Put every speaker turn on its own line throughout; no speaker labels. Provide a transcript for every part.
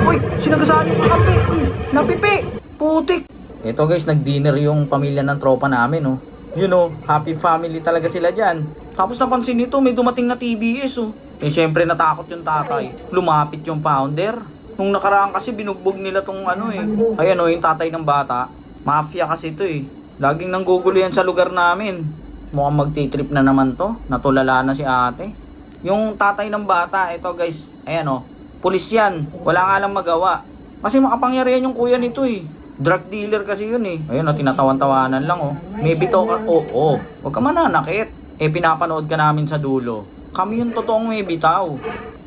Uy, sinagasaan yung kakampi. Napipi. Putik. Ito guys, nag-dinner yung pamilya ng tropa namin, oh. You know, happy family talaga sila dyan. Tapos napansin nito, may dumating na TBS, oh. Eh, syempre natakot yung tatay. Lumapit yung founder. Nung nakaraan kasi binugbog nila tong ano eh. Ayan oh, yung tatay ng bata. Mafia kasi to eh. Laging nanggugulo yan sa lugar namin. Mukhang magti-trip na naman to. Natulala na si ate. Yung tatay ng bata, ito guys, ayan oh. Pulis yan. Wala nga lang magawa. Kasi makapangyarihan yung kuya nito eh. Drug dealer kasi yun eh. Ayun oh, tinatawan-tawanan lang oh. May bitaw ka. Oo. Huwag ka mananakit. Eh, pinapanood ka namin sa dulo. Kami yung totoong may bitaw.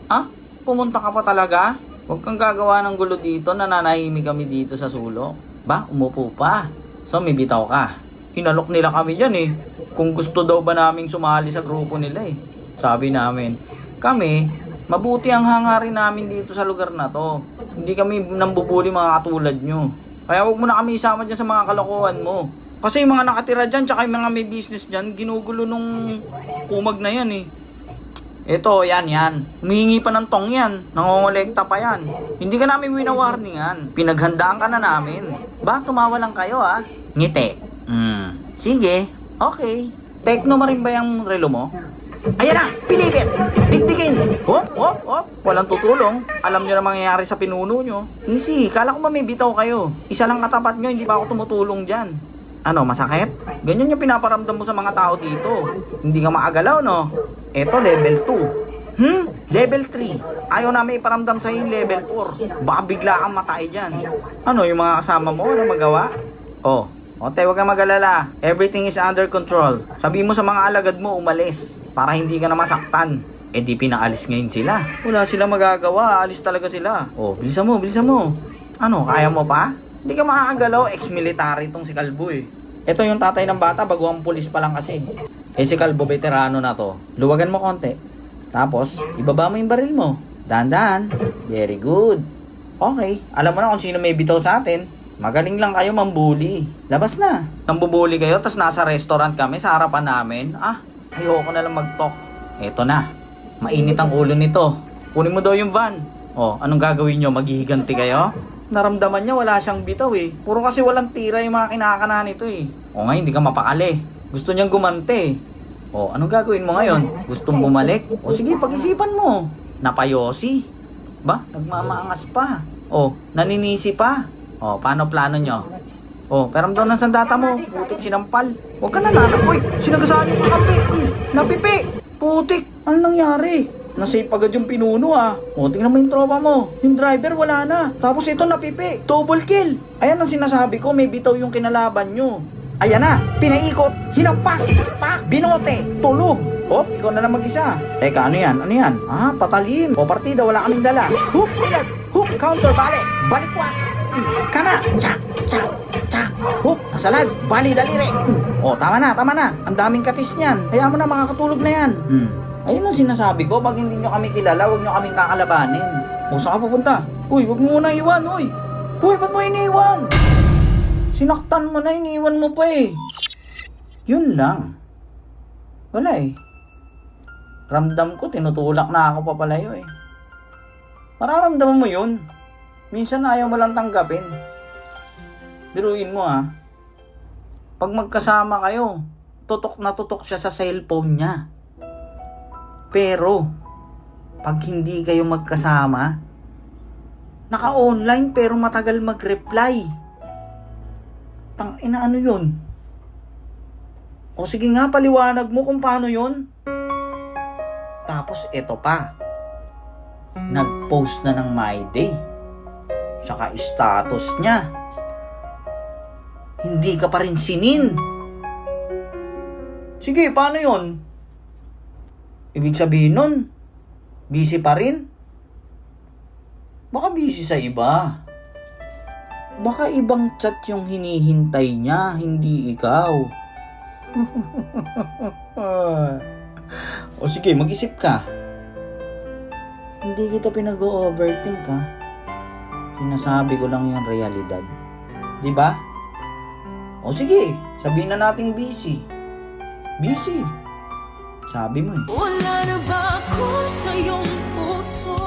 Ah? Pumunta ka pa talaga? Huwag kang gagawa ng gulo dito. Nananahimik kami dito sa sulok. Ba? Umupo pa. So, may bitaw ka. Inalok nila kami dyan eh. Kung gusto daw ba naming sumali sa grupo nila eh. Sabi namin, kami, mabuti ang hangarin namin dito sa lugar na to. Hindi kami nambubuli mga katulad nyo. Kaya huwag mo na kami isama dyan sa mga kalokohan mo. Kasi yung mga nakatira dyan, tsaka yung mga may business dyan, ginugulo nung kumag na yan eh. Ito, yan. Humihingi pa ng tong yan. Nangongolekta pa yan. Hindi ka namin winawarningan. Pinaghandaan ka na namin. Ba, tumawa lang kayo ah. Ngiti. Sige. Okay. Tekno mo rin ba yung relo mo? Ayan na! Pilipit! Dikdikin! Hop! Walang tutulong. Alam nyo na mangyayari sa pinuno nyo. Easy. Kala ko mamibitaw kayo. Isa lang katapat nyo, hindi pa ako tumutulong dyan. Ano, masakit? Ganyan yung pinaparamdam mo sa mga tao dito. Hindi ka maagalaw, no? Eto, level 2. Level 3. Ayaw namin iparamdam sa'yo yung level 4. Baka bigla kang matay dyan. Ano, yung mga kasama mo, ano magawa? Oh, Ote, huwag kang mag-alala. Everything is under control. Sabi mo sa mga alagad mo, umalis. Para hindi ka na masaktan. Eh di pinaalis ngayon sila. Wala silang magagawa. Alis talaga sila. Oh, bilisan mo. Ano, kaya mo pa? Hindi ka makakagalaw. Ex-military tong si Kalbo eh. Ito yung tatay ng bata, baguang pulis pa lang kasi. Eh si Kalbo, veterano na to. Luwagan mo konti. Tapos, ibaba mo yung baril mo. Dahan-dahan. Very good. Okay, alam mo na kung sino may bitaw sa atin. Magaling lang kayo mambuli. Labas na. Nambubuli kayo, tas nasa restaurant kami sa harapan namin. Ah, ayoko na lang mag-talk. Eto na. Mainit ang ulo nito. Kunin mo daw yung van. Oh, anong gagawin nyo? Maghihiganti kayo? Naramdaman niya wala siyang bitaw eh. Puro kasi walang tira yung mga kinakanahan nito eh. O nga, hindi ka mapakali. Gusto niyang gumante. O, anong gagawin mo ngayon? Gustong bumalik? O sige, pag-isipan mo. Napayosi. Ba, nagmamaangas pa. O, naninisi pa. O, paano plano nyo? O, peramdaw ng sandata mo. Putik, sinampal. Huwag ka na nanak. Uy, sinagasaan yung kakampi. Napipi. Putik. Ano nangyari? Nasave agad yung pinuno ah. O, tingnan mo yung tropa mo. Yung driver wala na. Tapos ito napipi. Double kill. Ayan ang sinasabi ko, may bitaw yung kinalaban nyo. Ayan na, pinaikot, hinampas, pak, binote, tulog. Hop, ikaw na lang mag-isa. Teka, ano yan? Ah, patalim. O, partida, wala kaming dala. Hoop, ilag. Hoop, counter, balikwas. Kana, tsak. Hoop, nasalag, bali, daliri. O, tama na. Ang daming katis niyan. Kaya mo na, makakatulog na yan. Ayun ang sinasabi ko, pag hindi nyo kami kilala, huwag nyo kaming kakalabanin. O, saan ka pupunta? Uy, huwag mo muna iwan, uy. Uy, ba't mo iniwan? Sinaktan mo na, iniwan mo pa eh. Yun lang. Wala eh. Ramdam ko, tinutulak na ako papalayo eh. Mararamdaman mo yun. Minsan ayaw mo lang tanggapin. Biruin mo ha. Pag magkasama kayo, tutok na tutok siya sa cellphone niya. Pero, pag hindi kayo magkasama, naka-online pero matagal mag-reply. Tangina, ano yun? O sige nga, paliwanag mo kung paano yun. Tapos eto pa. Nag-post na ng My Day. Saka status niya. Hindi ka pa rin sinin. Sige, paano yun? Ibig sabihin nun, busy pa rin? Baka busy sa iba. Baka ibang chat yung hinihintay niya, hindi ikaw. O sige, mag-isip ka. Hindi kita pinag-o-overthink ha. Sinasabi ko lang yung realidad. Di ba? O sige, sabihin na nating busy. Busy. Sabi mo eh.
Wala na ba ako sa iyong puso?